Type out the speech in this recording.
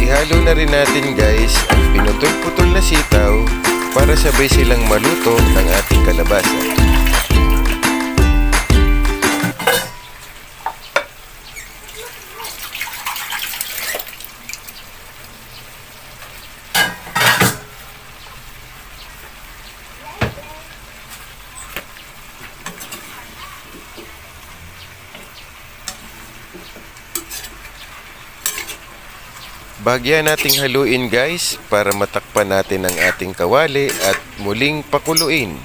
Ihalo na rin natin guys ang pinutol-putol na sitaw para sabay silang maluto ng ating kalabasa. Bahagyan nating haluin guys para matakpan natin ang ating kawali at muling pakuluin.